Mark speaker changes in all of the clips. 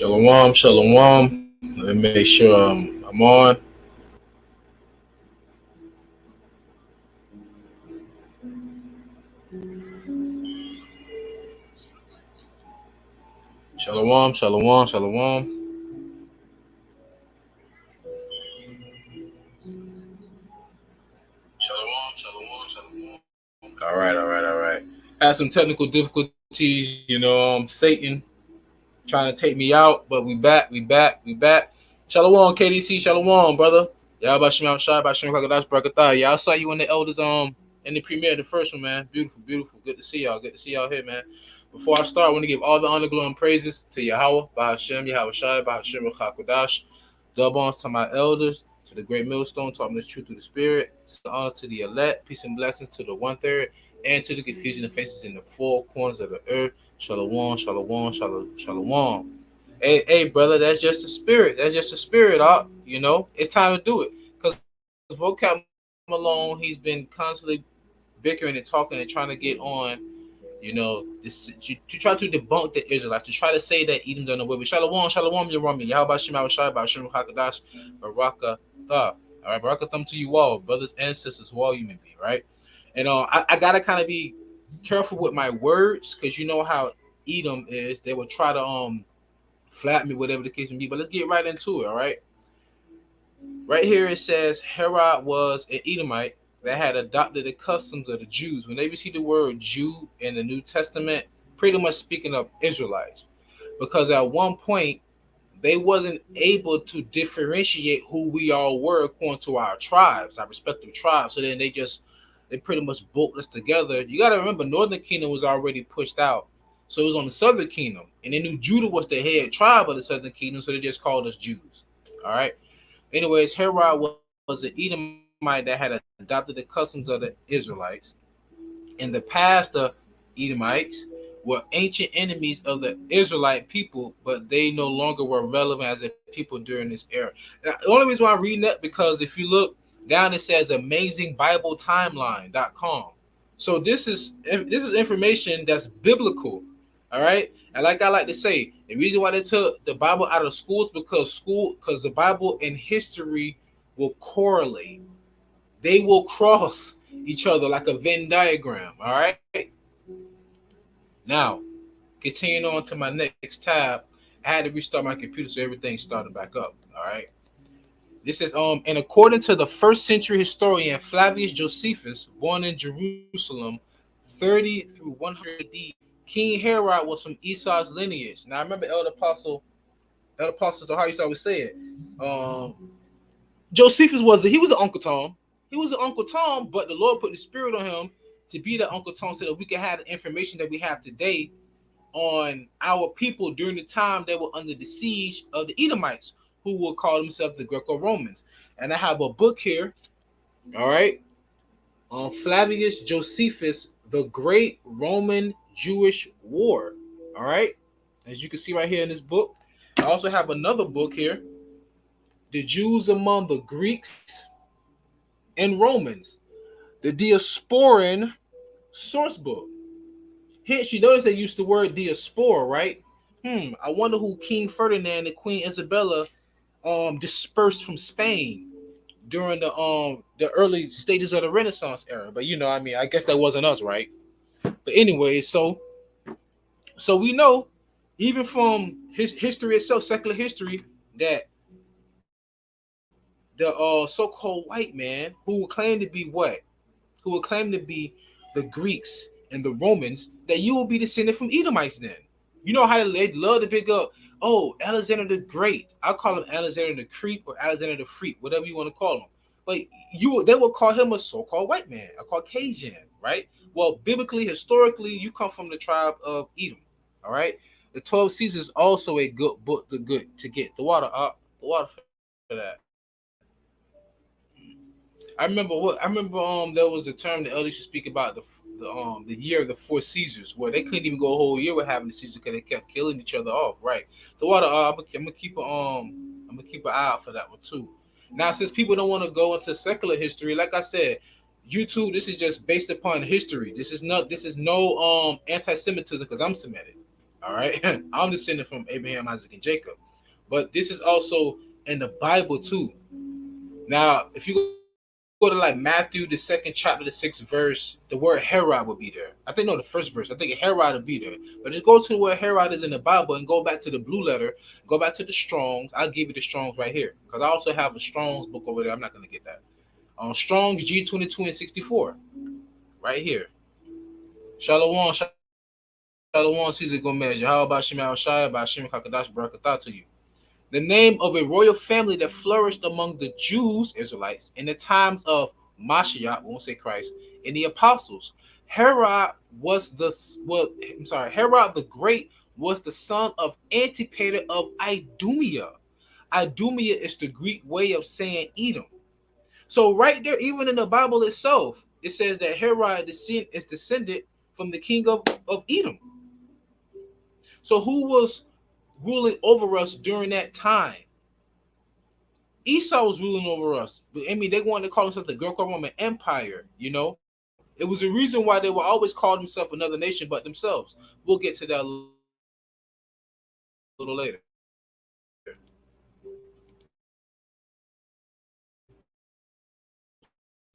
Speaker 1: Shalom, shalom. Let me make sure I'm on. Shalom, shalom, shalom. Shalom, shalom, shalom. All right. Had some technical difficulties, Satan trying to take me out, but we back. Shalom, KDC, shalom, brother. YAHAWASHI, QADASH, BROTHAS. Yeah, I saw you in the elders in the premiere, the first one, man. Beautiful. Good to see y'all. Good to see y'all here, man. Before I start, I want to give all the honor, glory, and praises to Yahweh, Bahashem, YAHAWASHI, Bahashem, QADASH. Double to my elders, to the great millstone, taught me this truth through the spirit. Honor to the elect, peace and blessings to the 1/3, and to the confusion of faces in the four corners of the earth. Shalom, shalom, shalom. Hey, brother, that's just the spirit. It's time to do it. Because vocab Malone, he's been constantly bickering and talking and trying to get on, to try to debunk the Israelites, to try to say that Edom done away with. Shalom, YARAMYAH. YAHAWASHI, QADASH, BROTHAS. All right, Barakah to you all, brothers and sisters, who all you may be, right? And I gotta kind of be careful with my words, because you know how Edom is. They will try to flat me, whatever the case may be. But let's get right into it, all right? Right here it says Herod was an Edomite that had adopted the customs of the Jews. Whenever you see the word Jew in the New Testament, pretty much speaking of Israelites, because at one point they wasn't able to differentiate who we all were according to our tribes, our respective tribes. So then they pretty much bolted us together. You got to remember, Northern Kingdom was already pushed out, so it was on the Southern Kingdom, and they knew Judah was the head tribe of the Southern Kingdom, so they just called us Jews. All right. Anyways, Herod was an Edomite that had adopted the customs of the Israelites. In the past, the Edomites were ancient enemies of the Israelite people, but they no longer were relevant as a people during this era. Now, the only reason why I'm reading that, because if you look down, it says AmazingBibleTimeline.com. So this is information that's biblical. All right. And like I like to say, the reason why they took the Bible out of schools because the Bible and history will correlate. They will cross each other like a Venn diagram. All right. Now, continuing on to my next tab, I had to restart my computer so everything started back up. All right. This is and according to the first century historian Flavius Josephus, born in Jerusalem 30 through 100 AD, King Herod was from Esau's lineage. Now I remember Elder Apostle, so how you always say it. Josephus was an Uncle Tom. He was an Uncle Tom, but the Lord put the spirit on him to be the Uncle Tom so that we can have the information that we have today on our people during the time they were under the siege of the Edomites, who will call themselves the Greco-Romans. And I have a book here, all right, on Flavius Josephus, The Great Roman Jewish War, all right, as you can see right here in this book. I also have another book here, The Jews Among the Greeks and Romans, the Diasporan Source Book. Hence, you notice they used the word diaspora, right? I wonder who King Ferdinand and Queen Isabella dispersed from Spain during the early stages of the Renaissance era. But I guess that wasn't us, right? But anyway, so we know, even from his history itself, secular history, that the so-called white man who would claim to be what? Who would claim to be the Greeks and the Romans, that you will be descended from Edomites then. You know how they love to pick up, Alexander the Great. I'll call him Alexander the Creep or Alexander the Freak, whatever you want to call him. But they will call him a so-called white man, a Caucasian, right? Well, biblically, historically, you come from the tribe of Edom, all right? The 12 Seasons is also a good book to get. The water up, the water for that. I remember there was a term the elders used to speak about the year of the 4 Caesars, where they couldn't even go a whole year with having the Caesars because they kept killing each other off. Right. The water. I'm gonna keep an eye out for that one too. Now, since people don't want to go into secular history, like I said, YouTube, this is just based upon history. This is no anti-Semitism because I'm Semitic. All right. I'm descended from Abraham, Isaac, and Jacob. But this is also in the Bible too. Now, if you go to like Matthew, the second chapter, the sixth verse, the word Herod will be there. I think no, the first verse. I think Herod will be there. But just go to the word Herod is in the Bible and go back to the blue letter, go back to the Strongs. I'll give you the Strongs right here because I also have a Strongs book over there. I'm not gonna get that. On Strong's G22 and 64, right here. Shalom, Shalom, Caesar Gomez. YAHAWASHI, Bashim Kakadash Barakatah to you. The name of a royal family that flourished among the Jews, Israelites, in the times of Mashiach, we won't say Christ, and the apostles. Herod was the Herod the Great was the son of Antipater of Idumea. Idumea is the Greek way of saying Edom. So right there, even in the Bible itself, it says that Herod is descended from the king of Edom. So who was ruling over us during that time? Esau was ruling over us. But I mean, they wanted to call themselves the Greco-Roman Empire, you know? It was a reason why they would always call themselves another nation but themselves. We'll get to that a little later.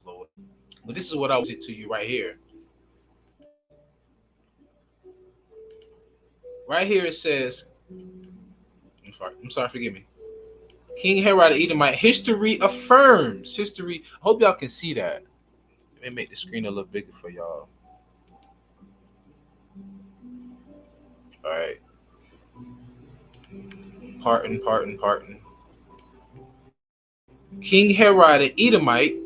Speaker 1: But this is what I was to you right here. Right here it says, I'm sorry, forgive me. King Herod the Edomite. History affirms. History. I hope y'all can see that. Let me make the screen a little bigger for y'all. All right. Parton. King Herod the Edomite.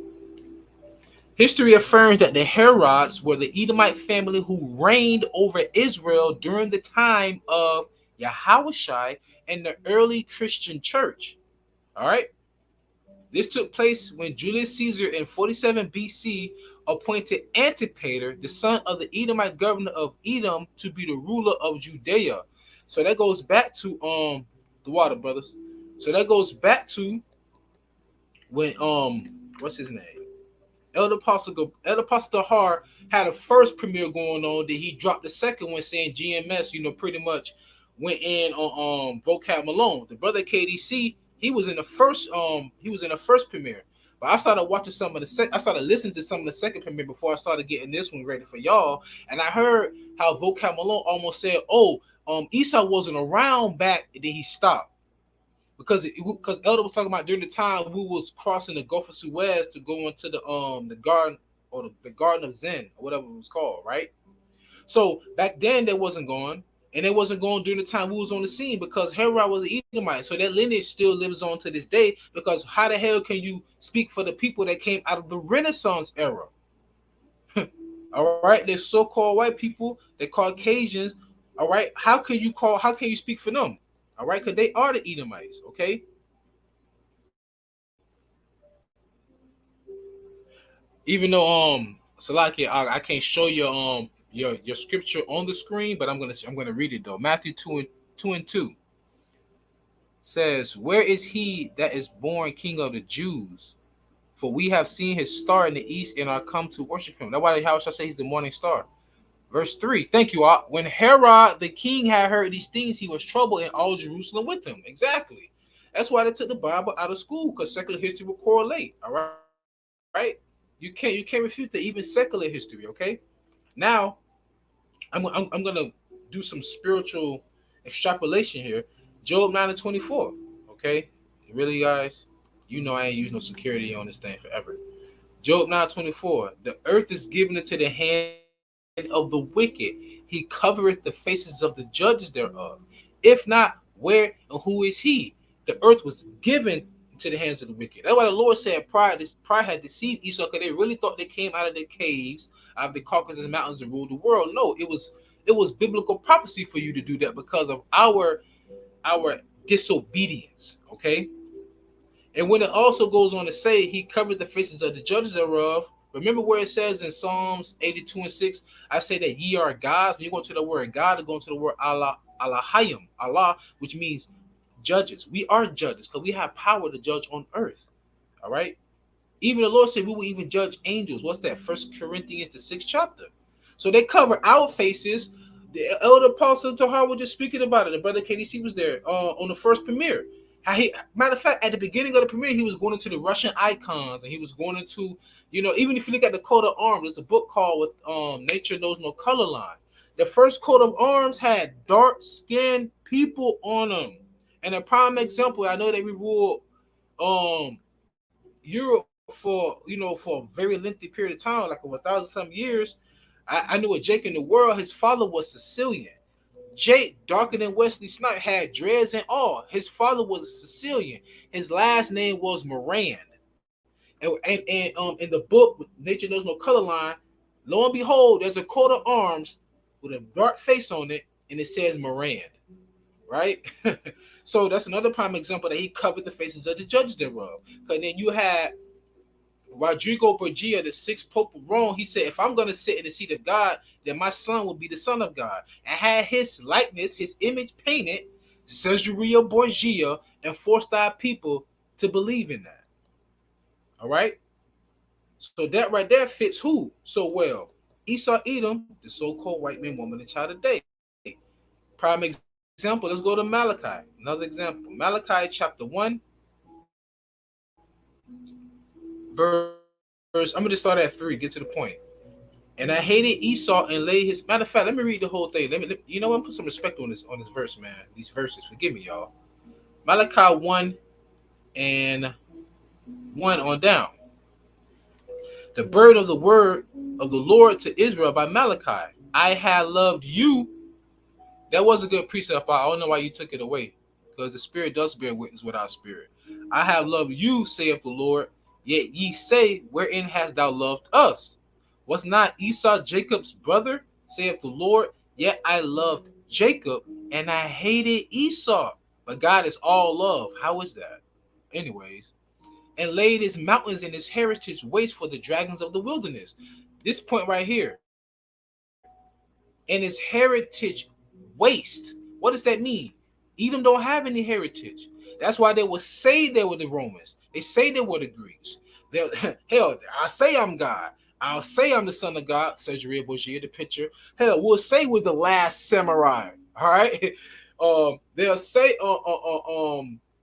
Speaker 1: History affirms that the Herods were the Edomite family who reigned over Israel during the time of YAHAWASHI and the early Christian church. All right. This took place when Julius Caesar in 47 BC appointed Antipater, the son of the Edomite governor of Edom, to be the ruler of Judea. So that goes back to the water, brothers. So that goes back to when what's his name? Elder Apostle Har had a first premiere going on, then he dropped the second one saying GMS, pretty much went in on Vocab Malone. The brother KDC, he was in the first premiere. But I started watching some of I started listening to some of the second premiere before I started getting this one ready for y'all. And I heard how Vocab Malone almost said, Esau wasn't around back, and then he stopped. Because Elder was talking about during the time we was crossing the Gulf of Suez to go into the garden, or the Garden of Zen, or whatever it was called, right? So back then they wasn't going, and it wasn't going during the time we was on the scene, because Herod was an Edomite. So that lineage still lives on to this day, because how the hell can you speak for the people that came out of the Renaissance era? All right, they're so-called white people, they're Caucasians. All right, how can you speak for them? All right, because they are the Edomites, okay? Even though Salaki, I can't show you your scripture on the screen, but I'm gonna read it though. Matthew 2:2 says, "Where is he that is born King of the Jews? For we have seen his star in the east and are come to worship him." That's why how shall I say he's the morning star. Verse 3, thank you, all. When Herod the king had heard these things, he was troubled, and all Jerusalem with him. Exactly. That's why they took the Bible out of school, because secular history will correlate. All right. You can't refute that, even secular history. Okay. Now, I'm gonna do some spiritual extrapolation here. Job 9:24. Okay. Really, guys, I ain't used no security on this thing forever. Job 9:24. The earth is given into the hand of the wicked. He covereth the faces of the judges thereof. If not, where and who is he? The earth was given into the hands of the wicked. That's why the Lord said pride had deceived Esau, because they really thought they came out of their caves, out of the Caucasus Mountains, and ruled the world. No, it was biblical prophecy for you to do that because of our disobedience. Okay. And when it also goes on to say he covered the faces of the judges thereof, remember where it says in Psalms 82:6, I say that ye are gods. When you go to the word God, you go into the word Allah, Allahayim, Allah, which means judges. We are judges because we have power to judge on earth. All right. Even the Lord said we will even judge angels. What's that? 1 Corinthians, the 6th chapter. So they cover our faces, The elder apostle Tahar was just speaking about it. The brother KDC was there on the first premiere. How he, matter of fact, at the beginning of the premiere, he was going into the Russian icons, and he was going into, even if you look at the coat of arms, there's a book called with Nature Knows No Color Line. The first coat of arms had dark-skinned people on them. And a prime example, I know they ruled Europe for a very lengthy period of time, like over 1,000 some years. I knew a Jake in the world. His father was Sicilian. Jake, darker than Wesley Snipes, had dreads and all. His father was a Sicilian. His last name was Moran. And in the book, Nature Knows No Color Line, lo and behold, there's a coat of arms with a dark face on it, and it says Moran. Right? So that's another prime example that he covered the faces of the judges thereof. Because then you had Rodrigo Borgia, the sixth Pope of Rome. He said, if I'm going to sit in the seat of God, then my son will be the son of God. And had his likeness, his image painted, Caesarea Borgia, and forced our people to believe in that. All right? So that right there fits who so well? Esau, Edom, the so-called white man, woman, and child of day. Prime example, let's go to Malachi. Another example. Malachi chapter 1, verse, I'm going to start at 3, get to the point. And I hated Esau and laid his, matter of fact, let me read the whole thing. Let me put some respect on this verse, man. These verses, forgive me, y'all. Malachi 1 and 1 on down. The bird of the word of the Lord to Israel by Malachi. I have loved you. That was a good precept. I don't know why you took it away, because the Spirit does bear witness with our spirit. I have loved you, saith the Lord. Yet ye say, wherein hast thou loved us? Was not Esau Jacob's brother, saith the Lord? Yet I loved Jacob, and I hated Esau. But God is all love. How is that? Anyways, and laid his mountains and his heritage waste for the dragons of the wilderness. This point right here. And his heritage waste. What does that mean? Edom don't have any heritage. That's why they will say they were the Romans. They say they were the Greeks. Hell, I say I'm God. I'll say I'm the son of God, says Caesarea Borgia, the picture. Hell, we'll say we're the last samurai. All right. They'll say,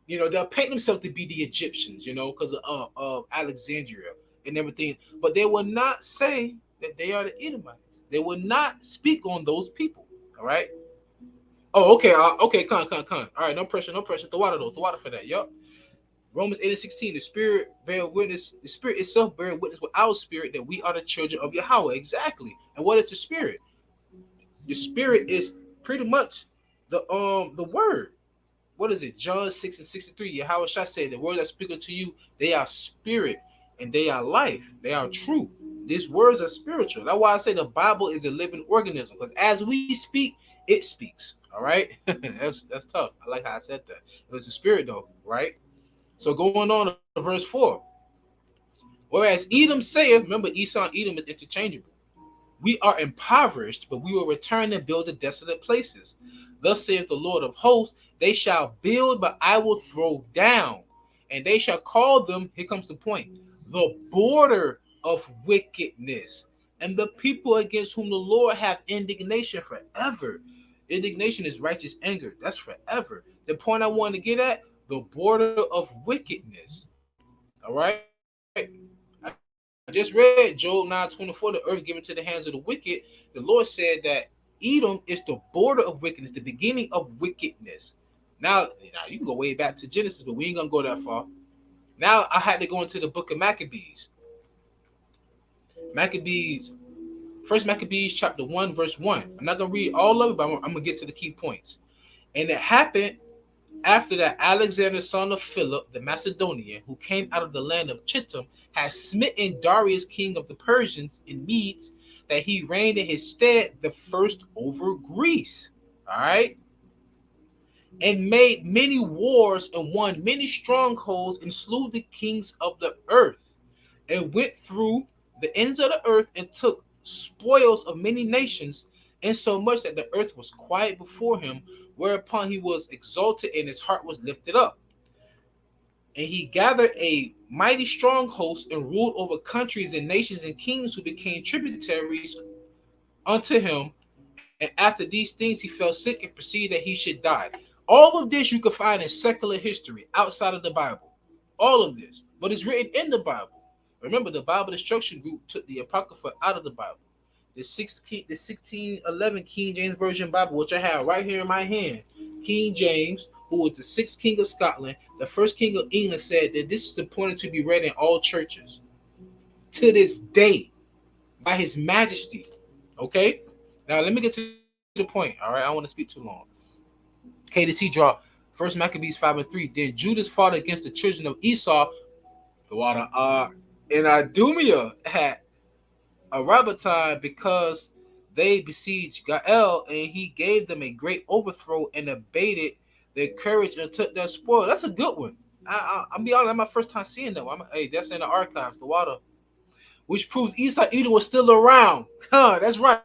Speaker 1: they'll paint themselves to be the Egyptians, because of Alexandria and everything. But they will not say that they are the Edomites. They will not speak on those people. All right. Oh, okay. Okay, con. All right, no pressure. The water for that. Yup. Romans 8:16, the Spirit bear witness, the Spirit itself bear witness with our spirit that we are the children of Yahawah. Exactly. And what is the Spirit? The Spirit is pretty much the word. What is it? John 6:63. YAHAWASHI said, the words I speak unto you, they are spirit and they are life. They are true. These words are spiritual. That's why I say the Bible is a living organism. Because as we speak, it speaks. All right. that's tough. I like how I said that. It was the Spirit though, right? So going on to verse 4. Whereas Edom saith, remember Esau and Edom is interchangeable. We are impoverished, but we will return and build the desolate places. Thus saith the Lord of hosts, they shall build, but I will throw down. And they shall call them, here comes the point, the border of wickedness. And the people against whom the Lord hath indignation forever. Indignation is righteous anger. That's forever. The point I want to get at, the border of wickedness. All right. I just read Job 9:24, the earth given to the hands of the wicked. The Lord said that Edom is the border of wickedness, the beginning of wickedness. Now you can go way back to Genesis, but we ain't gonna go that far. Now I had to go into the book of Maccabees. First Maccabees chapter 1, verse 1. I'm not gonna read all of it, but I'm gonna get to the key points. And it happened after that Alexander, son of Philip, the Macedonian, who came out of the land of Chittim, had smitten Darius, king of the Persians and Medes, that he reigned in his stead the first over Greece. All right. And made many wars and won many strongholds and slew the kings of the earth, and went through the ends of the earth and took spoils of many nations, insomuch that the earth was quiet before him, whereupon he was exalted and his heart was lifted up. And he gathered a mighty strong host and ruled over countries and nations and kings who became tributaries unto him. And after these things, he fell sick and perceived that he should die. All of this you can find in secular history outside of the Bible. All of this. But it's written in the Bible. Remember, the Bible Destruction Group took the Apocrypha out of the Bible. The 1611 King James Version Bible, which I have right here in my hand. King James, who was the sixth king of Scotland, the first king of England, said that this is appointed to be read in all churches to this day by His Majesty. Okay? Now, let me get to the point. All right? I don't want to speak too long. KDC draw. First Maccabees 5:3. Then Judas fought against the children of Esau, the water, and Idumea had a Rabbatan, because they besieged Gael, and he gave them a great overthrow and abated their courage and took their spoil. That's a good one. I'll be honest, that's my first time seeing that one. Hey, that's in the archives, the water, which proves Edom was still around. Huh, that's right.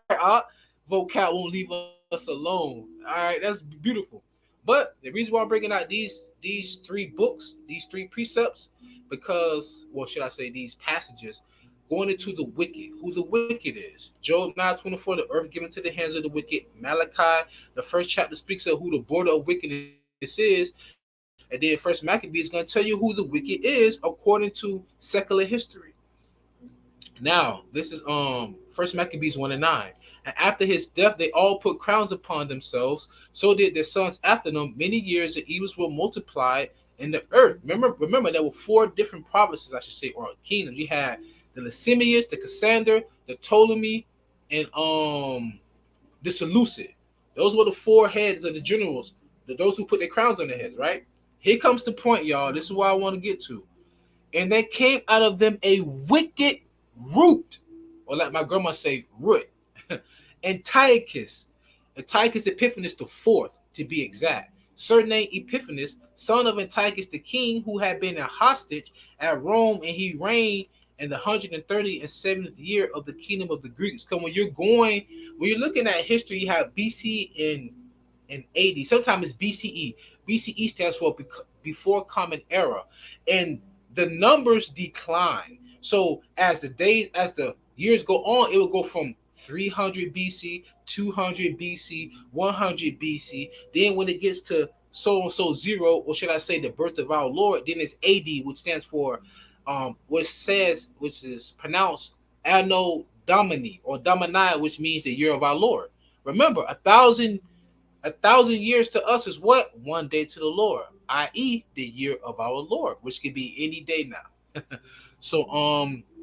Speaker 1: Vocab won't leave us alone. All right, that's beautiful. But the reason why I'm bringing out these three books, these three precepts, because, well, should I say these passages, going into the wicked, who the wicked is. Job 9:24, the earth given to the hands of the wicked. Malachi, the first chapter, speaks of who the border of wickedness is. And then First Maccabees is going to tell you who the wicked is according to secular history. Now, this is First Maccabees 1:9. And after his death, they all put crowns upon themselves. So did their sons after them. Many years the evils were multiplied in the earth. Remember, there were 4 different provinces, I should say, or kingdoms. You had the Lysimachus, the Cassander, the Ptolemy, and the Seleucid. Those were the 4 heads of the generals, those who put their crowns on their heads, right? Here comes the point, y'all. This is what I want to get to. And there came out of them a wicked root, or like my grandma say, root. Antiochus Epiphanes the 4th, to be exact, surnamed Epiphanes, son of Antiochus the king, who had been a hostage at Rome, and he reigned in the 137th year of the kingdom of the Greeks. Because when you're looking at history, you have BC and AD. Sometimes it's BCE. BCE stands for before common era, and the numbers decline. So as the years go on, it will go from 300 BC, 200 BC, 100 BC. Then when it gets to so and so 0, or should I say the birth of our Lord, then it's AD, which stands for which is pronounced Anno Domini or Domini, which means the year of our Lord. Remember, 1,000 years to us is what? One day to the Lord, i.e., the year of our Lord, which could be any day now. So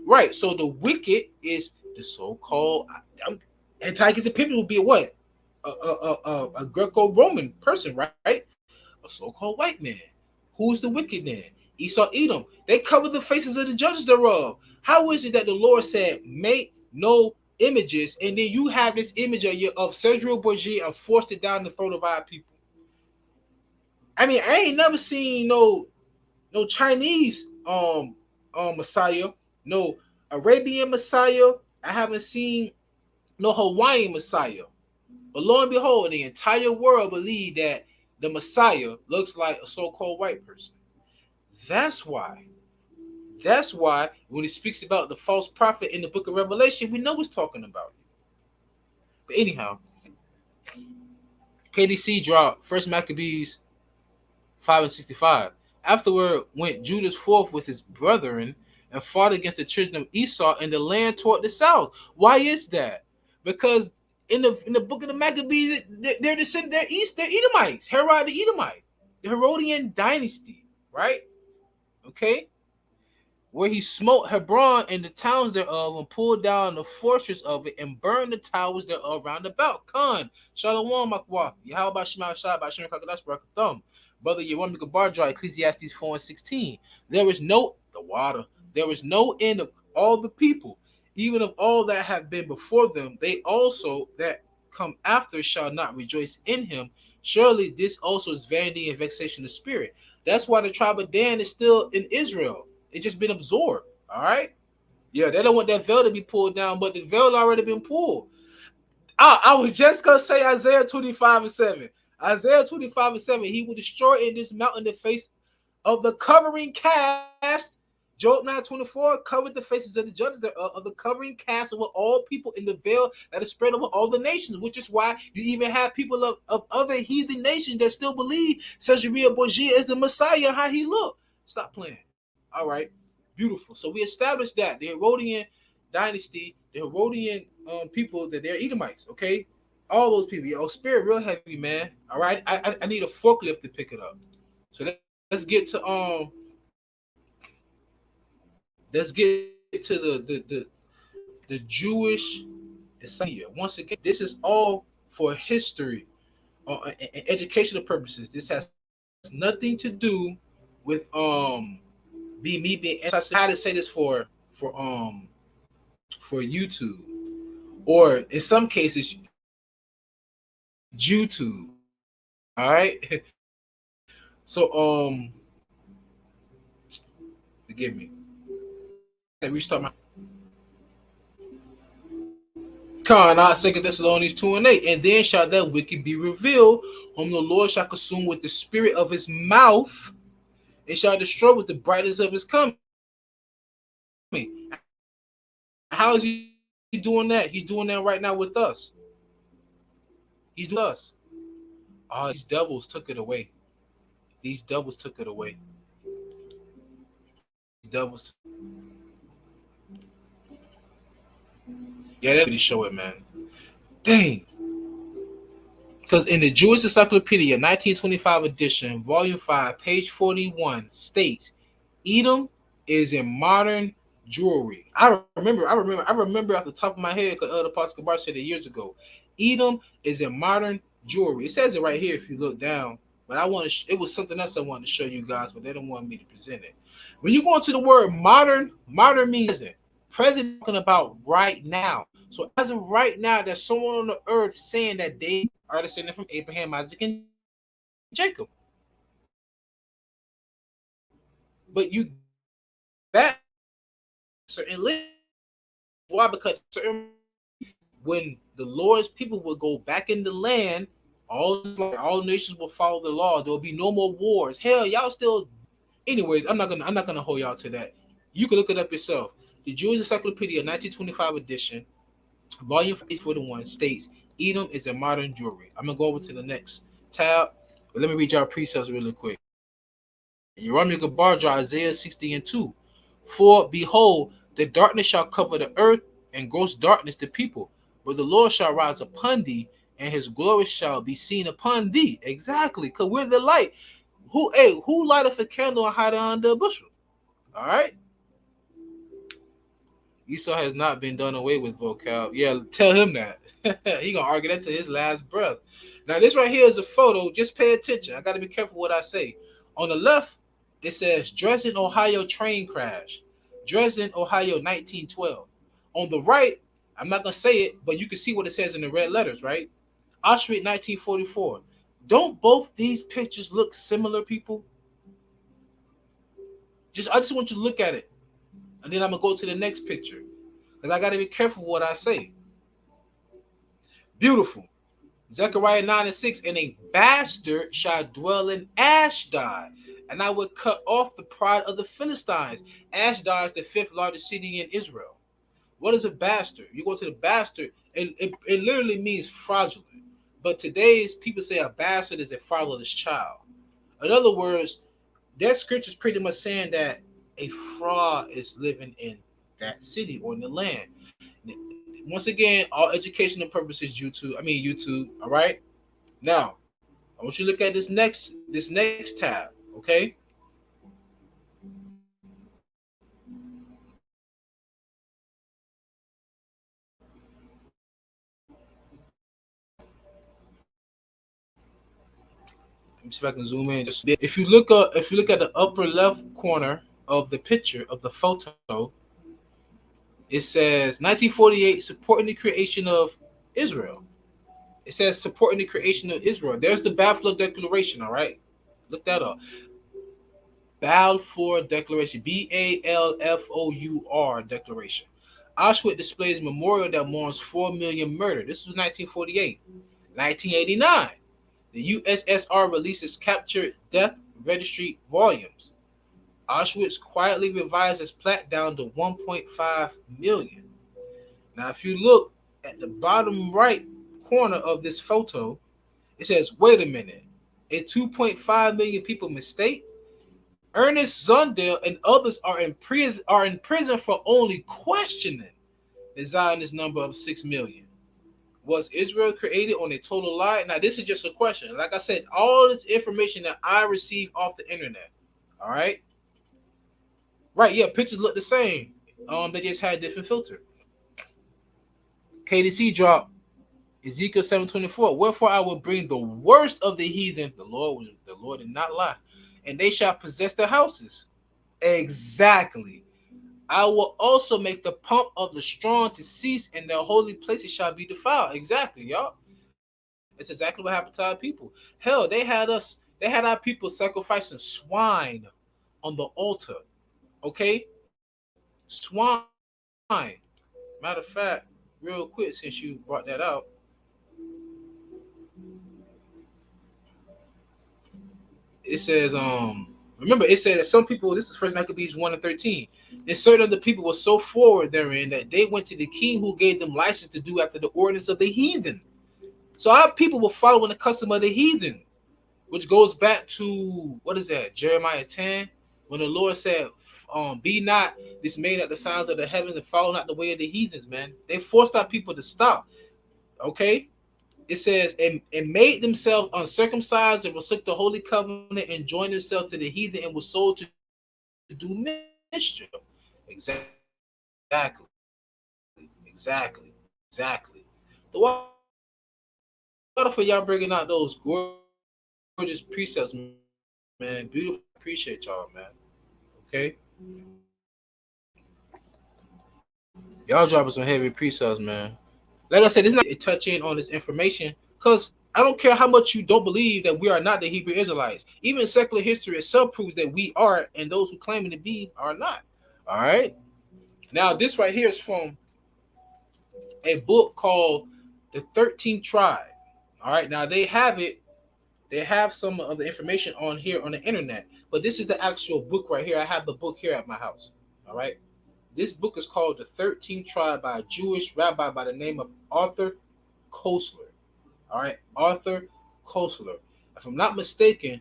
Speaker 1: right. So the wicked is the so-called Antiochus Epiphanes will be a what? A Greco-Roman person, right? A so-called white man. Who's the wicked man? Esau, Edom. They covered the faces of the judges thereof. How is it that the Lord said, make no images, and then you have this image of Sergio Bourget and forced it down the throat of our people? I mean, I ain't never seen no Chinese Messiah, no Arabian Messiah. I haven't seen no Hawaiian Messiah. But lo and behold, the entire world believe that the Messiah looks like a so-called white person. That's why when he speaks about the false prophet in the book of Revelation, we know he's talking about it. But anyhow, KDC dropped First Maccabees 5:65. Afterward went Judas forth with his brethren and fought against the children of Esau in the land toward the south. Why is that? Because in the book of the Maccabees, they're Edomites, Herod the Edomite, the Herodian dynasty, right? Okay, where he smote Hebron and the towns thereof, and pulled down the fortress of it, and burned the towers thereof round about. Khan, Shalom, Makwa, YAHAWASHI, by Shem QADASH, Barakathum. Brother YARAMYAH Gabar, Ecclesiastes 4:16. There is no end of all the people, even of all that have been before them. They also that come after shall not rejoice in him. Surely this also is vanity and vexation of spirit. That's why the tribe of Dan is still in Israel. It's just been absorbed. All right. Yeah, they don't want that veil to be pulled down, but the veil already been pulled. I was just gonna say Isaiah 25:7. Isaiah 25:7. He will destroy in this mountain the face of the covering cast. Job 9:24 covered the faces of the judges of the covering cast over all people in the veil that is spread over all the nations, which is why you even have people of other heathen nations that still believe Caesarea Borgia is the Messiah. How he look? Stop playing. All right, beautiful. So we established that the Herodian dynasty, the Herodian people, that they're Edomites. Okay, all those people. Yo, spirit real heavy, man. All right, I need a forklift to pick it up. So let's get to let's get to the Jewish Encyclopedia. Once again, this is all for history and educational purposes. This has nothing to do with me being how to say this for YouTube, or in some cases YouTube. All right. So forgive me. Restart my Not 2 Thessalonians 2:8. And then shall that wicked be revealed, whom the Lord shall consume with the spirit of his mouth, and shall destroy with the brightness of his coming. How is he doing that? He's doing that right now with us. He's doing us. Oh, these devils took it away. These devils took it away. These devils. Yeah, that really show it, man. Dang. Because in the Jewish Encyclopedia, 1925 edition, volume 5, page 41, states, Edom is in modern jewelry. I remember off the top of my head, because Elder Pastor GABAR said it years ago. Edom is in modern jewelry. It says it right here if you look down. But I want to. It was something else I wanted to show you guys, but they don't want me to present it. When you go into the word modern means present, talking about right now. So as of right now, there's someone on the earth saying that they are descended from Abraham, Isaac, and Jacob. But you that certain list. Why? Because certain when the Lord's people will go back in the land, all nations will follow the law. There will be no more wars. Hell, y'all still. Anyways, I'm not gonna hold y'all to that. You can look it up yourself. The Jewish Encyclopedia, 1925 edition, volume 41, states Edom is a modern jewelry. I'm gonna go over to the next tab, but let me read y'all precepts really quick. YARAMYAH GABAR, Isaiah 60:2. For behold, the darkness shall cover the earth, and gross darkness the people. But the Lord shall rise upon thee, and his glory shall be seen upon thee. Exactly, because we're the light. Who lighteth a candle and hide it under a bushel? All right. Esau has not been done away with, vocab. Yeah, tell him that. He gonna argue that to his last breath. Now, this right here is a photo. Just pay attention. I gotta be careful what I say. On the left, it says Dresden, Ohio train crash. Dresden, Ohio, 1912. On the right, I'm not gonna say it, but you can see what it says in the red letters, right? Auschwitz, 1944. Don't both these pictures look similar, people? I just want you to look at it. And then I'm going to go to the next picture. Because I got to be careful what I say. Beautiful. Zechariah 9:6. And a bastard shall dwell in Ashdod. And I will cut off the pride of the Philistines. Ashdod is the 5th largest city in Israel. What is a bastard? You go to the bastard. It literally means fraudulent. But today's people say a bastard is a fatherless child. In other words, that scripture is pretty much saying that a fraud is living in that city or in the land. Once again, all educational purposes, YouTube. All right. Now, I want you to look at this next tab. Okay. Let me see if I can zoom in. If you look at the upper left corner of the picture of the photo, it says 1948 supporting the creation of Israel. It says supporting the creation of Israel. There's the Balfour Declaration, all right? Look that up. Balfour Declaration, Balfour Declaration. Auschwitz displays a memorial that mourns 4 million murdered. This was 1948. 1989, the USSR releases captured death registry volumes. Auschwitz quietly revised its plaque down to 1.5 million. Now, if you look at the bottom right corner of this photo, it says, wait a minute, a 2.5 million people mistake? Ernest Zundel and others are in prison for only questioning the Zionist number of 6 million. Was Israel created on a total lie? Now, this is just a question. Like I said, all this information that I received off the internet. All right. Right. Yeah. Pictures look the same. They just had a different filter. KDC drop Ezekiel 7:24. Wherefore I will bring the worst of the heathen. The Lord did not lie. And they shall possess their houses. Exactly. I will also make the pump of the strong to cease, and their holy places shall be defiled. Exactly, y'all. It's exactly what happened to our people. Hell, they had our people sacrificing swine on the altar. Okay? Swine. Matter of fact, real quick, since you brought that out. It says, remember, it said that some people, this is First Maccabees 1:13, and certain of the people were so forward therein that they went to the king who gave them license to do after the ordinance of the heathen. So our people were following the custom of the heathen, which goes back to, what is that, Jeremiah 10, when the Lord said, be not dismayed at the signs of the heavens and follow not the way of the heathens, man. They forced our people to stop. Okay? It says, and made themselves uncircumcised and forsook the holy covenant and joined themselves to the heathen and were sold to do mischief. Exactly. The water for y'all bringing out those gorgeous precepts, man. Beautiful. Appreciate y'all, man. Okay. Y'all dropping some heavy precepts, man. Like I said, it's not a touch in on this information because I don't care how much you don't believe that we are not the Hebrew Israelites. Even secular history itself proves that we are, and those who claim to be are not. All right. Now, this right here is from a book called The 13th Tribe. All right. Now, they have it. They have some of the information on here on the internet, but this is the actual book right here. I have the book here at my house. All right. This book is called The 13th Tribe by a Jewish rabbi by the name of Arthur Koestler. All right, Arthur Koestler. If I'm not mistaken,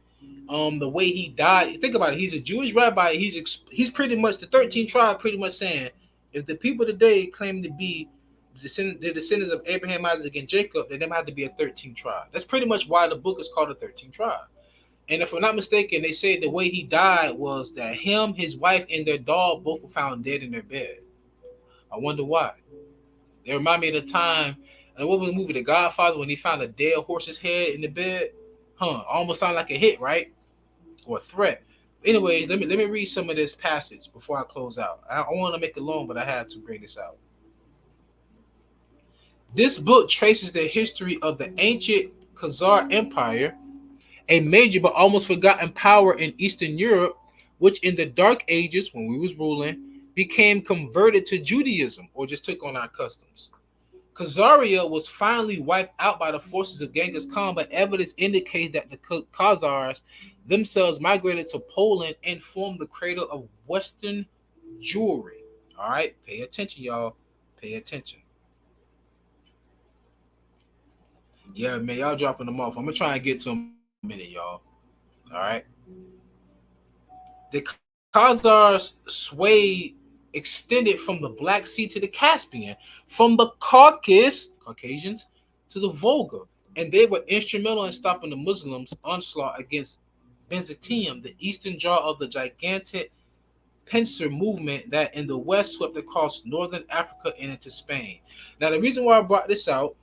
Speaker 1: the way he died, think about it. He's a Jewish rabbi. He's pretty much the 13th tribe, pretty much saying if the people today claim to be the descendants of Abraham, Isaac, and Jacob, then there have to be a 13th tribe. That's pretty much why the book is called The 13th Tribe. And if I'm not mistaken, they say the way he died was that him, his wife, and their dog both were found dead in their bed. I wonder why. They remind me of the time, and what was the movie, The Godfather, when he found a dead horse's head in the bed? Almost sounded like a hit, right? Or a threat. Anyways, let me read some of this passage before I close out. I want to make it long, but I had to bring this out. This book traces the history of the ancient Khazar Empire, a major but almost forgotten power in Eastern Europe, which in the Dark Ages, when we was ruling, became converted to Judaism or just took on our customs. Khazaria was finally wiped out by the forces of Genghis Khan, but evidence indicates that the Khazars themselves migrated to Poland and formed the cradle of Western Jewry. All right, pay attention, y'all. Pay attention. Yeah, man, y'all dropping them off. I'm gonna try and get to them in a minute, y'all. All right. The Khazars sway extended from the Black Sea to the Caspian, from the Caucasians, to the Volga, and they were instrumental in stopping the Muslims' onslaught against Byzantium, the eastern jaw of the gigantic pincer movement that in the west swept across northern Africa and into Spain. Now, the reason why I brought this out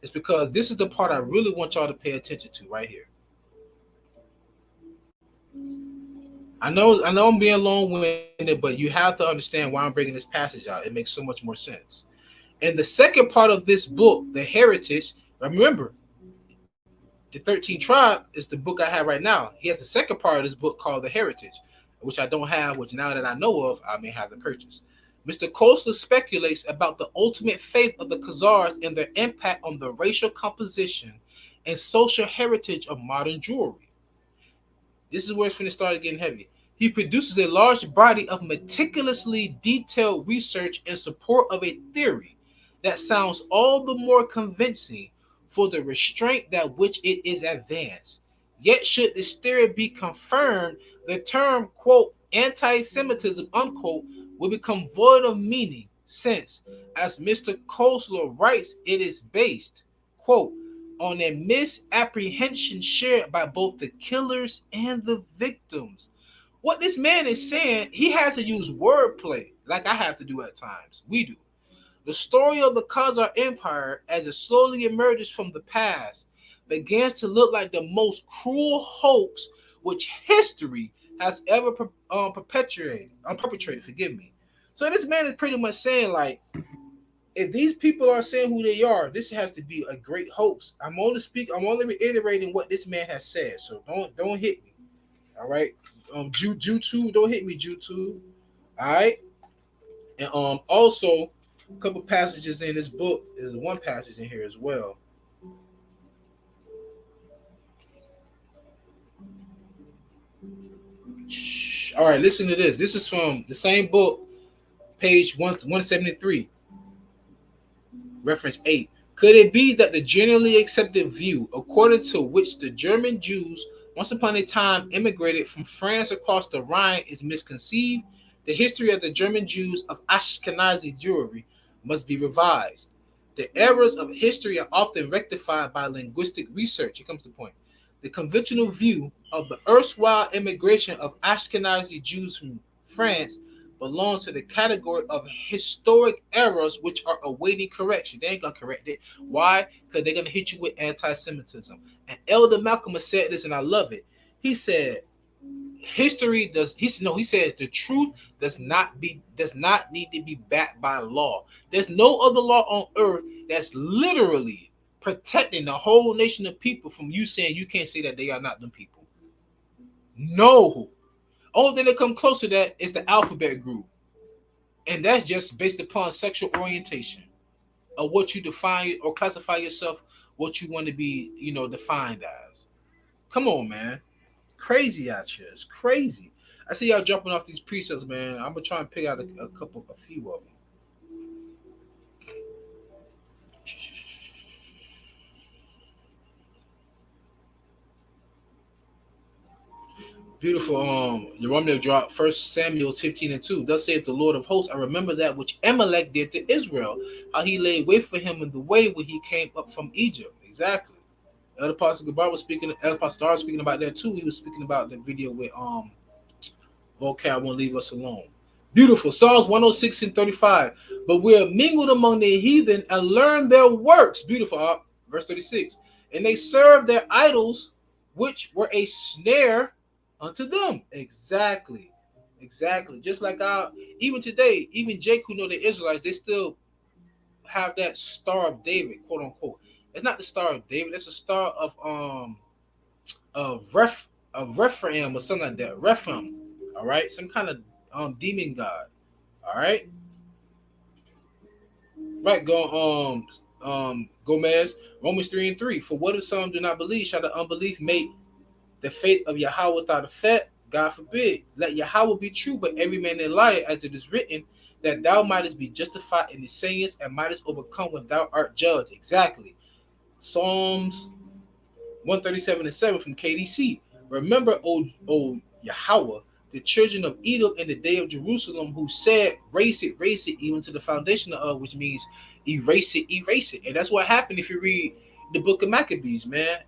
Speaker 1: is because this is the part I really want y'all to pay attention to right here. I know I'm being long-winded, but you have to understand why I'm bringing this passage out. It makes so much more sense. And the second part of this book, The Heritage, remember, The 13th Tribe is the book I have right now. He has the second part of this book called The Heritage, which I don't have, which now that I know of, I may have to purchase. Mr. Koestler speculates about the ultimate fate of the Khazars and their impact on the racial composition and social heritage of modern Jewry. This is where it's going to start getting heavy. He produces a large body of meticulously detailed research in support of a theory that sounds all the more convincing for the restraint that which it is advanced. Yet should this theory be confirmed, the term, quote, anti-Semitism, unquote, will become void of meaning, since, as Mr. Kosler writes, it is based, quote, on a misapprehension shared by both the killers and the victims. What this man is saying, he has to use wordplay, like I have to do at times. We do. The story of the Khazar Empire, as it slowly emerges from the past, begins to look like the most cruel hoax which history has ever perpetrated. Forgive me. So this man is pretty much saying, like, if these people are saying who they are, this has to be a great hoax. I'm only reiterating what this man has said. So don't hit me. All right. Jutu, don't hit me, Jutu. All right. And also a couple passages in this book. There's one passage in here as well. All right, listen to this. This is from the same book, page 173, reference 8. Could it be that the generally accepted view, according to which the German Jews once upon a time immigrated from France across the Rhine, is misconceived? The history of the German Jews of Ashkenazi Jewry must be revised. The errors of history are often rectified by linguistic research. Here comes the point. The conventional view of the erstwhile immigration of Ashkenazi Jews from France belongs to the category of historic errors which are awaiting correction. They ain't gonna correct it. Why? Because they're gonna hit you with anti-Semitism. And Elder Malcolm has said this, and I love it. He said, history does. He says the truth does not need to be backed by law. There's no other law on earth that's literally protecting the whole nation of people from you saying you can't say that they are not them people. No. Only thing that come close to that is the alphabet group. And that's just based upon sexual orientation of what you define or classify yourself, what you want to be, defined as. Come on, man. Crazy out here. It's crazy. I see y'all jumping off these precepts, man. I'm going to try and pick out a few of them. Beautiful. YARAMYAH dropped 1 Samuel 15:2. Thus saith the Lord of hosts, I remember that which Amalek did to Israel, how he laid wait for him in the way when he came up from Egypt. Exactly. Elder Pastor GABAR was speaking. Elder Pastor Dar was speaking about that too. He was speaking about the video with vocab won't leave us alone. Beautiful. Psalms 106:35. But we are mingled among the heathen and learn their works. Beautiful. Verse 36. And they serve their idols, which were a snare unto them. Exactly. Just like even today, even Jake, who know the Israelites, they still have that Star of David, quote unquote. It's not the Star of David, it's a star of Rephaim or something like that. Rephaim. All right, some kind of demon god. All right. Right, Gomez, Romans 3:3. For what if some do not believe? Shall the unbelief make the faith of Yahawah without effect? God forbid. Let Yahawah be true, but every man a liar, as it is written, that thou mightest be justified in the sayings and mightest overcome when thou art judged. Exactly. Psalms 137:7 from KDC. Remember, O Yahawah, the children of Edom in the day of Jerusalem, who said, race it, even to the foundation of, which means erase it. And that's what happened if you read the book of Maccabees, man.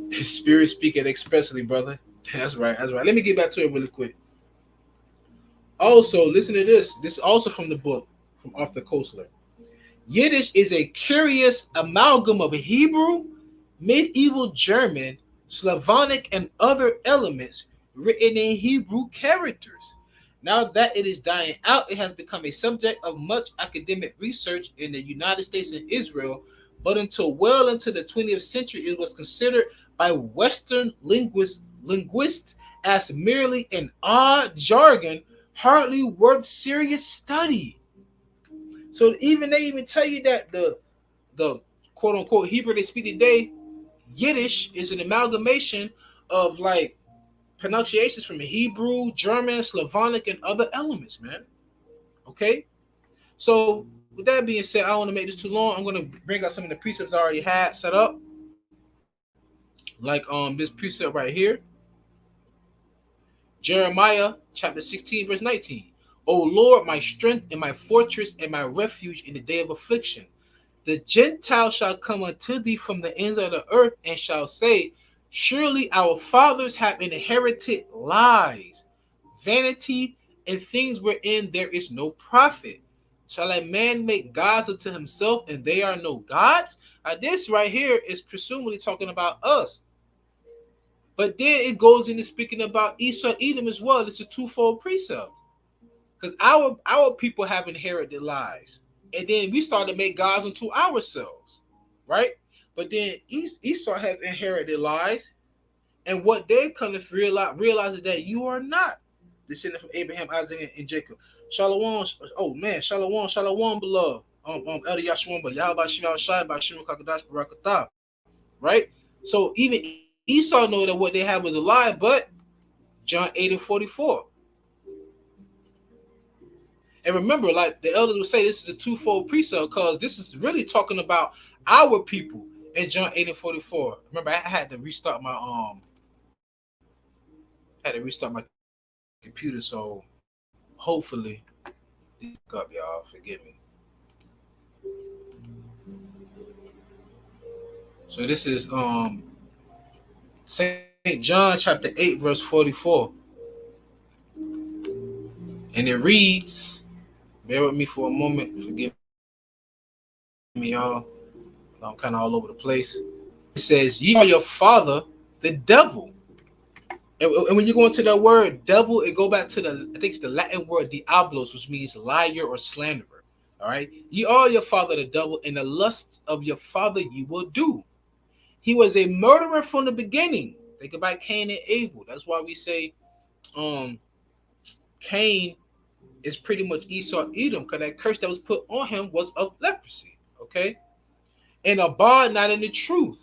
Speaker 1: His spirit speaking expressly, brother. That's right. Let me get back to it really quick. Also, listen to this. This is also from the book from Arthur Koestler. Yiddish is a curious amalgam of Hebrew, medieval German, Slavonic, and other elements written in Hebrew characters. Now that it is dying out, it has become a subject of much academic research in the United States and Israel, but until well into the 20th century, it was considered by Western linguists as merely an odd jargon, hardly worth serious study. So they even tell you that the quote unquote Hebrew they speak today, Yiddish, is an amalgamation of like pronunciations from Hebrew, German, Slavonic, and other elements, man. Okay? So, with that being said, I don't want to make this too long. I'm going to bring out some of the precepts I already had set up. Like this precept right here. Jeremiah chapter 16, verse 19. O Lord, my strength and my fortress and my refuge in the day of affliction. The Gentiles shall come unto thee from the ends of the earth and shall say, surely our fathers have inherited lies, vanity, and things wherein there is no profit. Shall a man make gods unto himself, and they are no gods? This right here is presumably talking about us. But then it goes into speaking about Esau, Edom as well. It's a twofold precept. Because our people have inherited lies. And then we start to make gods unto ourselves. Right? But then Esau has inherited lies. And what they come to realize is that you are not descendant from Abraham, Isaac, and Jacob. Shalom. Oh man, shalom, beloved. Elder Yashua, YAHAWASHI, Bashim, QADASH, Barakatah. Right? So even Esau know that what they have was a lie, but John 8:44. And remember, like the elders would say, this is a twofold precept because this is really talking about our people in John 8:44. Remember, I had to restart my computer, so hopefully up, y'all. Forgive me. So this is St. John chapter 8, verse 44. And it reads, bear with me for a moment, forgive me, y'all. I'm kind of all over the place. It says, ye are your father, the devil. And when you go into that word devil, it go back to I think it's the Latin word diablos, which means liar or slanderer. All right. Ye are your father, the devil, and the lusts of your father you will do. He was a murderer from the beginning. Think about Cain and Abel. That's why we say Cain is pretty much Esau, Edom, because that curse that was put on him was of leprosy. Okay. And abide not in the truth,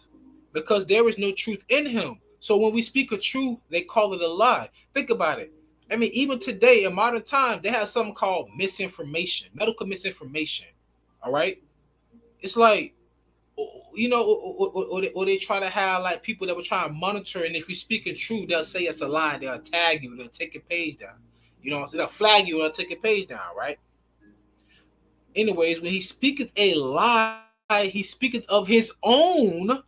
Speaker 1: because there is no truth in him. So when we speak of truth, they call it a lie. Think about it. I mean, even today in modern times, they have something called misinformation, medical misinformation. All right. It's like, you know, or they try to have like people that will try to monitor, and if you speak in truth, they'll say it's a lie. They'll tag you. They'll take a page down. You know, so they'll flag you. They'll take a page down, right? Anyways, when he speaketh a lie, he speaketh of his own,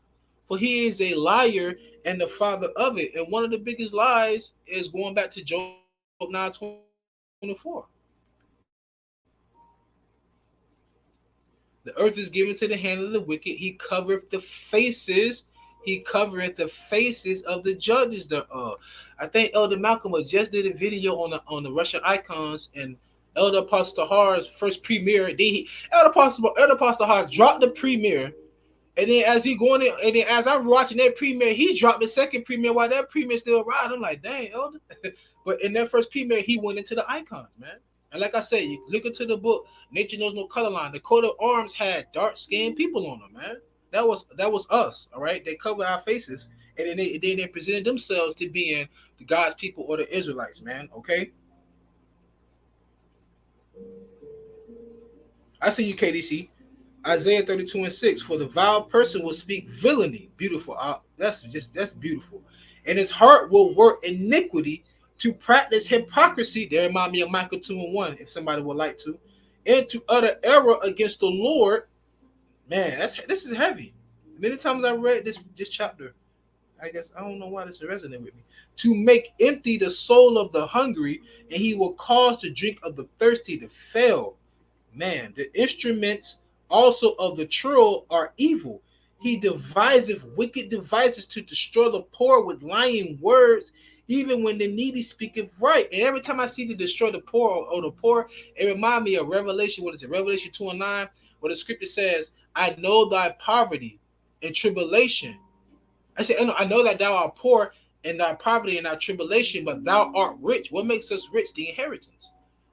Speaker 1: for he is a liar and the father of it. And one of the biggest lies is going back to Job 9:24. The earth is given to the hand of the wicked. He covereth the faces. He covereth the faces of the judges thereof. I think Elder Malcolm just did a video on the Russian icons, and Elder Apostle Har's first premiere. Elder Apostle Har dropped the premiere, and then as he going in, and then as I'm watching that premiere, he dropped the second premiere while that premiere still riding. I'm like, dang, Elder. But in that first premiere, he went into the icons, man. And like I said, you look into the book, Nature Knows No Color Line. The coat of arms had dark-skinned people on them, man. That was us, all right? They covered our faces, and then they presented themselves to being the God's people or the Israelites, man, okay? I see you, KDC. Isaiah 32:6. For the vile person will speak villainy. Beautiful. That's beautiful. And his heart will work iniquity to practice hypocrisy. They remind me of Micah 2:1, if somebody would like to. And to utter error against the Lord. Man, this is heavy. Many times I read this chapter, I guess I don't know why this resonates with me. To make empty the soul of the hungry, and he will cause the drink of the thirsty to fail. Man, the instruments also of the churl are evil. He deviseth wicked devices to destroy the poor with lying words, even when the needy speaketh right. And every time I see to destroy the poor or the poor, it reminds me of Revelation. What is it? Revelation 2:9, where the scripture says, I know thy poverty and tribulation. I say, I know that thou art poor and thy poverty and thy tribulation, but thou art rich. What makes us rich? The inheritance.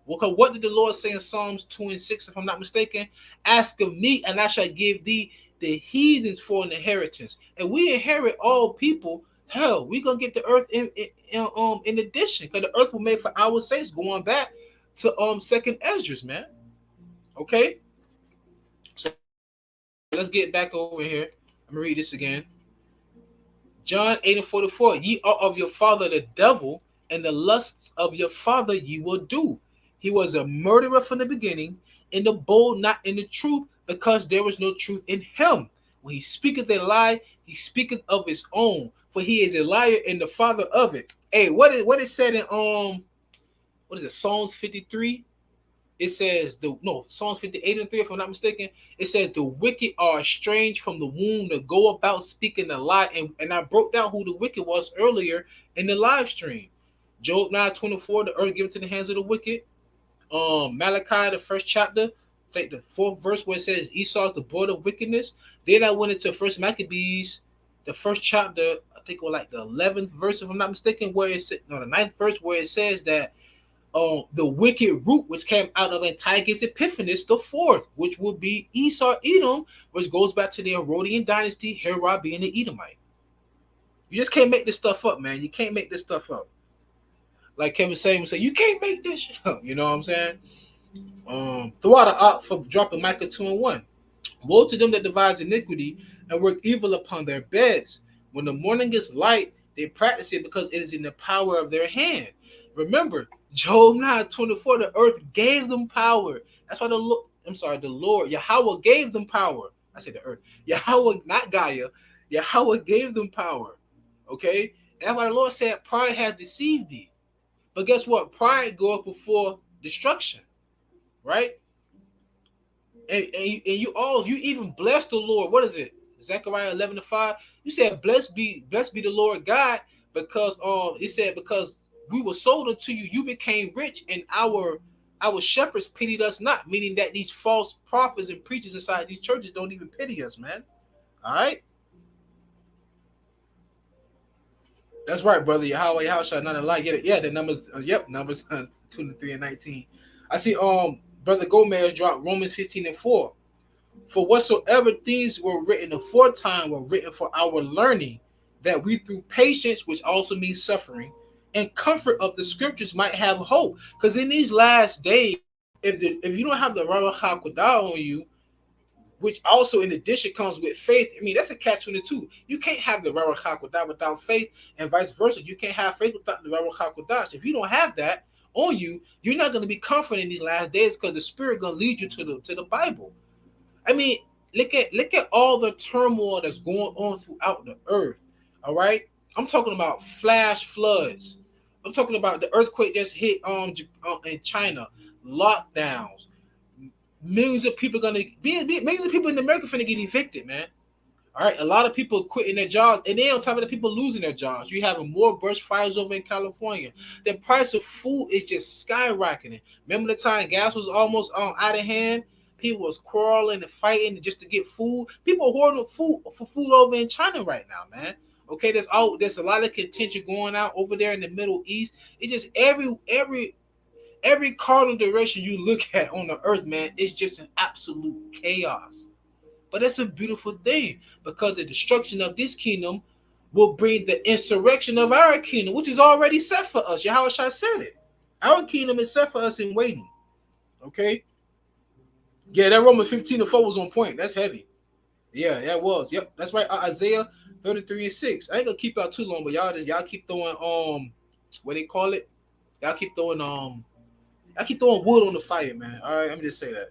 Speaker 1: Well, what did the Lord say in Psalms 2:6, if I'm not mistaken? Ask of me, and I shall give thee the heathens for an inheritance. And we inherit all people Hell, we gonna get the earth in addition, because the earth was made for our sakes. Going back to second Esdras, man. Okay, so let's get back over here. I'm gonna read this again. John 8:44. Ye are of your father the devil, and the lusts of your father ye will do. He was a murderer from the beginning, and the bold not in the truth, because there was no truth in him. When he speaketh a lie, he speaketh of his own, for he is a liar and the father of it. Hey, what is said in what is it, Psalms 53? It says Psalms 58:3, if I'm not mistaken. It says the wicked are estranged from the womb to go about speaking a lie. And I broke down who the wicked was earlier in the live stream. Job 9:24, the earth given to the hands of the wicked. Malachi, the first chapter, take the 4th verse, where it says Esau's the board of wickedness. Then I went into First Maccabees, the first chapter, I think it was like the 11th verse, if I'm not mistaken, where it said, no, the 9th verse, where it says that the wicked root which came out of Antiochus Epiphanes the 4th, which would be Esau Edom, which goes back to the Herodian dynasty, Herod being the Edomite. You just can't make this stuff up, man. You can't make this stuff up. Like Kevin Samuel said, you can't make this shit up. You know what I'm saying? Throughout the art for dropping Micah 2:1. Woe to them that devise iniquity and work evil upon their beds. When the morning is light, they practice it because it is in the power of their hand. Remember, Job 9:24, the earth gave them power. That's why the Lord, Yahawah gave them power. I said the earth. Yahawah, not Gaia. Yahawah gave them power. Okay? That's why the Lord said, pride has deceived thee. But guess what? Pride goeth before destruction. Right? And you even bless the Lord. What is it? Zechariah 11:5. You said, blessed be the Lord God, because it said, because we were sold unto you, you became rich, and our shepherds pitied us not. Meaning that these false prophets and preachers inside these churches don't even pity us, man. All right. That's right, brother. Yahawah, Yahawah, not a lie. Get it? Yeah, the numbers. Numbers 2, 3, and 19. I see. Brother Gomez dropped Romans 15:4. For whatsoever things were written aforetime were written for our learning, that we through patience, which also means suffering, and comfort of the scriptures might have hope. Because in these last days, if you don't have the RAWACHAA on you, which also in addition comes with faith, I mean, that's a catch-22. You can't have the RAWACHAA without faith, and vice versa. You can't have faith without the RAWACHAA. If you don't have that on you, you're not going to be comforted in these last days, because the Spirit going to lead you to the Bible. I mean, look at all the turmoil that's going on throughout the earth. All right, I'm talking about flash floods. I'm talking about the earthquake just hit in China, lockdowns. Millions of people millions of people in America finna get evicted, man. All right, a lot of people quitting their jobs, and then on top of the people losing their jobs, you having more brush fires over in California. The price of food is just skyrocketing. Remember the time gas was almost out of hand? People was quarreling and fighting just to get food. People hoarding food over in China right now, man. Okay, there's a lot of contention going on over there in the Middle East. It's just every cardinal direction you look at on the earth, man, it's just an absolute chaos. But that's a beautiful thing, because the destruction of this kingdom will bring the insurrection of our kingdom, which is already set for us. YAHAWASHI said it. Our kingdom is set for us in waiting. Okay? Yeah, that Romans 15:4 was on point. That's heavy. Yeah, that was. Yep, that's right. Isaiah 33:6. I ain't gonna keep y'all too long, but y'all keep throwing what they call it? Y'all keep throwing wood on the fire, man. All right, let me just say that.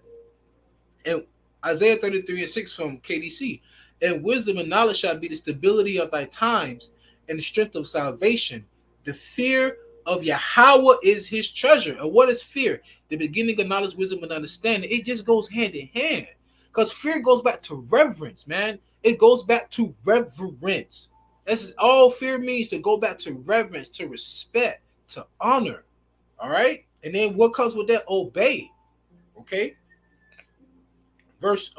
Speaker 1: And Isaiah 33:6 from KDC. And wisdom and knowledge shall be the stability of thy times, and the strength of salvation. The fear of Yahawah is his treasure. And what is fear? The beginning of knowledge, wisdom, and understanding. It just goes hand in hand. Because fear goes back to reverence, man. It goes back to reverence. That's all fear means, to go back to reverence, to respect, to honor. All right? And then what comes with that? Obey. Okay? Not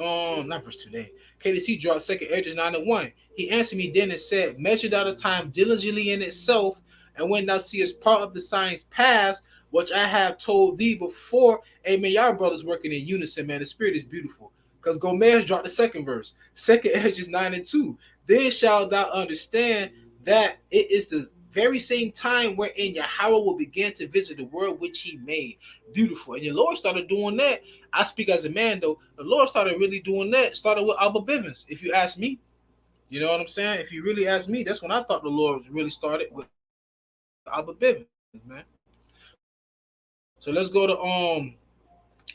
Speaker 1: verse 2 today. KDC dropped 2nd Esdras 9:1. He answered me then and said, measure thou the time diligently in itself, and when thou seest part of the signs past, which I have told thee before. Amen. Y'all brothers working in unison, man. The spirit is beautiful. Because Gomez dropped the 2nd verse. 2nd Esdras 9:2. Then shalt thou understand that it is the very same time wherein Yahweh will begin to visit the world which he made. Beautiful. And the Lord started doing that. I speak as a man though. The Lord started really doing that. Started with Abba Bivens, if you ask me. You know what I'm saying? If you really ask me, that's when I thought the Lord really started with Abba Bivens, man. So let's go to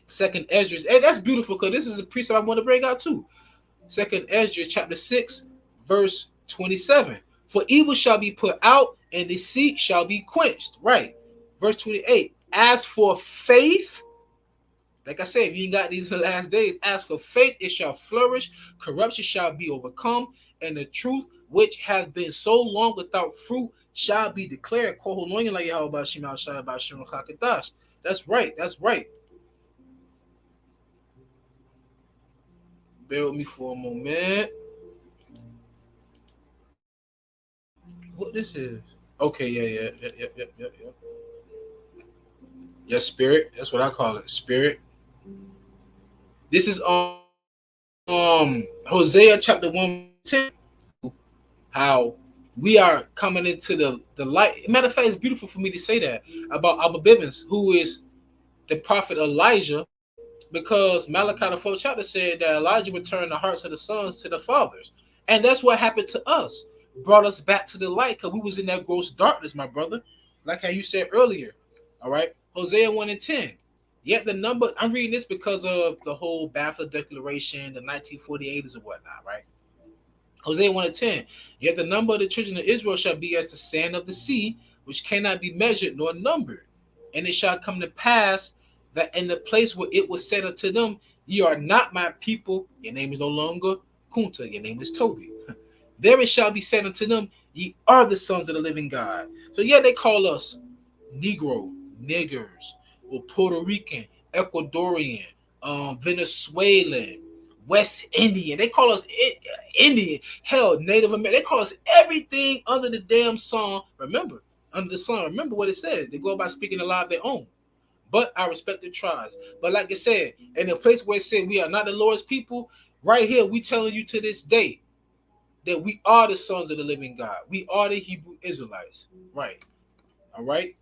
Speaker 1: Second Ezra. Hey, that's beautiful because this is a precept I want to bring out too. Second Ezra chapter 6, verse 27. For evil shall be put out, and deceit shall be quenched. Right. Verse 28. As for faith, like I said, if you ain't got these in the last days, as for faith, it shall flourish, corruption shall be overcome, and the truth which has been so long without fruit shall be declared. That's right. That's right. Bear with me for a moment. What this is? Okay, yeah. Yeah, spirit. That's what I call it. Spirit. This is Hosea chapter 1:10. How we are coming into the light. Matter of fact, it's beautiful for me to say that about Abba Bivens, who is the prophet Elijah, because Malachi the 4th chapter said that Elijah would turn the hearts of the sons to the fathers. And that's what happened to us. Brought us back to the light because we was in that gross darkness, my brother. Like how you said earlier. All right. Hosea 1:10. Yet the number, I'm reading this because of the whole Balfour Declaration, the 1948s and whatnot, right? Hosea 1:10. Yet the number of the children of Israel shall be as the sand of the sea, which cannot be measured nor numbered. And it shall come to pass that in the place where it was said unto them, ye are not my people, your name is no longer Kunta, your name is Toby. There it shall be said unto them, ye are the sons of the living God. So yeah, they call us Negro, niggers, or Puerto Rican, Ecuadorian, Venezuelan, West Indian. They call us Indian, hell, Native American. They call us everything under the damn sun. Remember, under the sun. Remember what it said. They go about speaking a lot of their own. But our respective tribes. But like I said, in the place where it said we are not the Lord's people, right here, we telling you to this day that we are the sons of the living God. We are the Hebrew Israelites. Right. All right.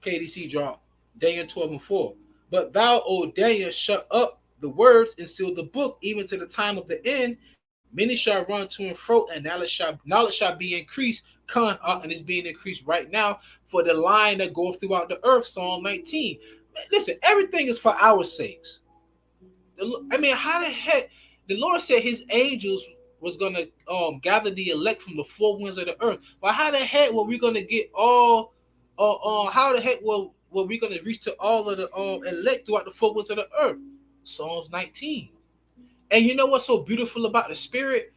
Speaker 1: KDC drop Daniel 12:4. But thou, O Daniel, shut up the words and seal the book, even to the time of the end. Many shall run to and fro, and knowledge shall be increased. And it's being increased right now for the line that goes throughout the earth. Psalm 19. Listen, everything is for our sakes. I mean, how the heck? The Lord said his angels was gonna gather the elect from the four winds of the earth. Well, how the heck were we gonna get all? How the heck were we gonna reach to all of the elect throughout the four winds of the earth? Psalms 19. And you know what's so beautiful about the spirit?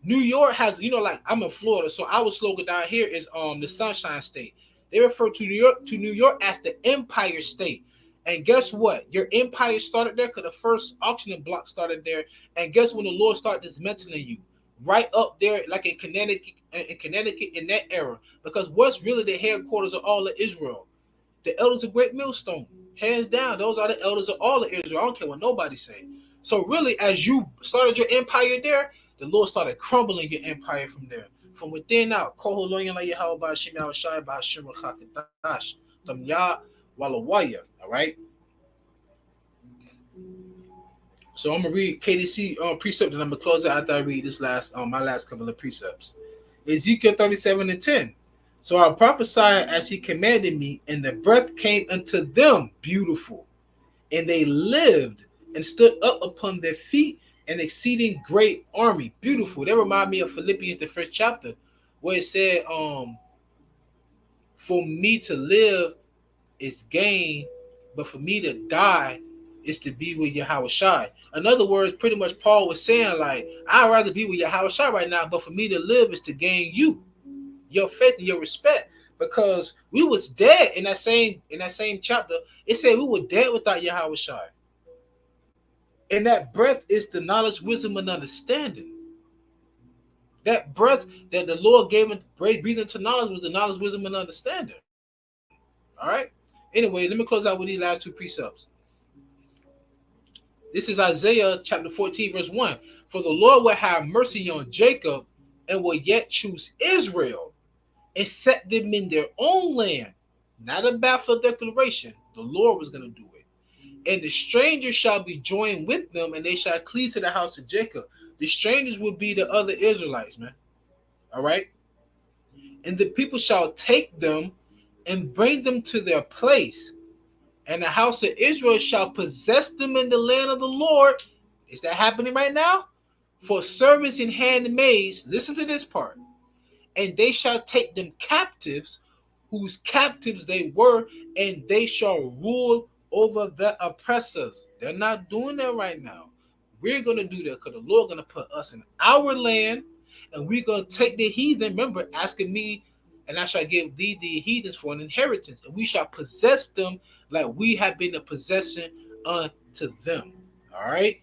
Speaker 1: New York has, like I'm in Florida, so our slogan down here is the Sunshine State. They refer to New York as the Empire State. And guess what? Your empire started there because the first auctioning block started there. And guess when the Lord started dismantling you? Right up there, like in Connecticut in that era. Because what's really the headquarters of all of Israel? The elders of Great Millstone. Hands down, those are the elders of all of Israel. I don't care what nobody say. So really, as you started your empire there, the Lord started crumbling your empire from there. From within out. YAHAWASHI. All right. So I'm gonna read KDC precept, and I'm gonna close it after I read this my last couple of precepts. Ezekiel 37:10. So I prophesied as he commanded me, and the breath came unto them, beautiful, and they lived and stood up upon their feet, an exceeding great army. Beautiful. That remind me of Philippians, the first chapter, where it said, for me to live is gain, but for me to die is to be with YAHAWASHI. In other words, pretty much Paul was saying, like, I'd rather be with YAHAWASHI right now, but for me to live is to gain you, your faith and your respect. Because we was dead in that same chapter. It said we were dead without YAHAWASHI. And that breath is the knowledge, wisdom, and understanding. That breath that the Lord gave and breathed into knowledge was the knowledge, wisdom, and understanding. All right. Anyway, let me close out with these last two precepts. This is Isaiah chapter 14, verse 1. For the Lord will have mercy on Jacob and will yet choose Israel and set them in their own land. Not a baffled declaration. The Lord was going to do it. And the strangers shall be joined with them, and they shall cleave to the house of Jacob. The strangers will be the other Israelites, man. All right? And the people shall take them and bring them to their place. And the house of Israel shall possess them in the land of the Lord. Is that happening right now? For servants and handmaids. Listen to this part. And they shall take them captives, whose captives they were, and they shall rule over the oppressors. They're not doing that right now. We're going to do that because the Lord going to put us in our land, and we're going to take the heathen. Remember, asking me, and I shall give thee the heathens for an inheritance, and we shall possess them like we have been a possession unto them. All right?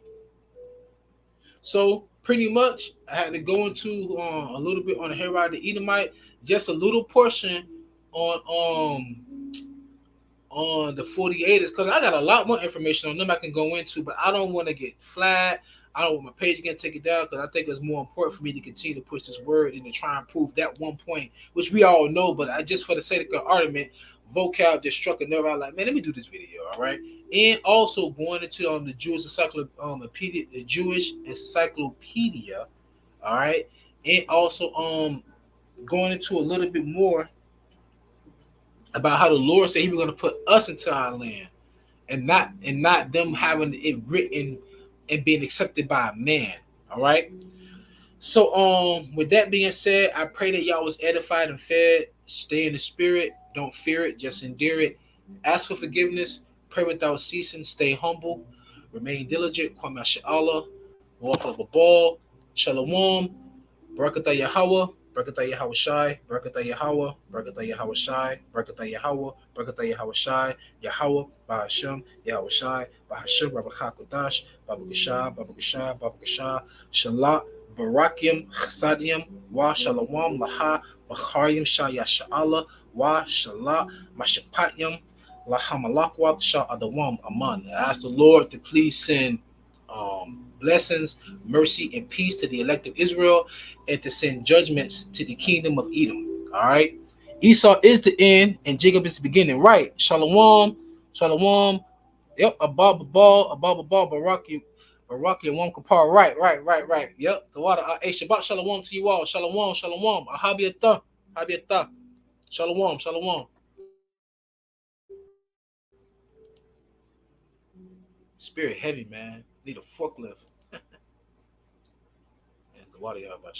Speaker 1: So pretty much, I had to go into a little bit on Herod the Edomite, just a little portion on the 48ers, because I got a lot more information on them I can go into, but I don't want to get flagged. I don't want my page again to take it down, because I think it's more important for me to continue to push this word and to try and prove that one point, which we all know, but I just, for the sake of argument, vocab just struck a nerve. I was like, man, let me do this video, all right? And also going into the Jewish Encyclopedia, all right? And also going into a little bit more about how the Lord said he was going to put us into our land, and not them having it written and being accepted by a man. All right. So with that being said, I pray that y'all was edified and fed. Stay in the spirit. Don't fear it. Just endure it. Ask for forgiveness. Pray without ceasing. Stay humble. Remain diligent. Kwame Sha'Allah. Walk like a ball. Shalom. Barakatah Yahawah. Barakatah Yahawashai, Barakatah Yahawah, Barakatah Yahawashai, Barakatah Yahawah, Barakatah Yahawashai, Yahawah, Bahasham, Yahawashai, Bahasham, Rabakah Kodash, Babakashah, Babakashah, Babakashah, Shalat, Barakim, Chasadium, Wa Shalawam, Laha, Bacharim, Shah Yasha'Allah, Wa Shalat, Mashapatyam, Lahamalakwa, Shah Adawam, Aman. I ask the Lord to please send blessings, mercy, and peace to the elect of Israel, and to send judgments to the kingdom of Edom. All right. Esau is the end, and Jacob is the beginning. Right. Shalom. Shalom. Yep. Abba Baraki, and one kapar. Right. Yep. The water. Hey, Shabbat Shalom to you all. Shalom. Ahabiyatah. Habiyatah. Shalom. Spirit heavy, man. Need a forklift. And the water, y'all about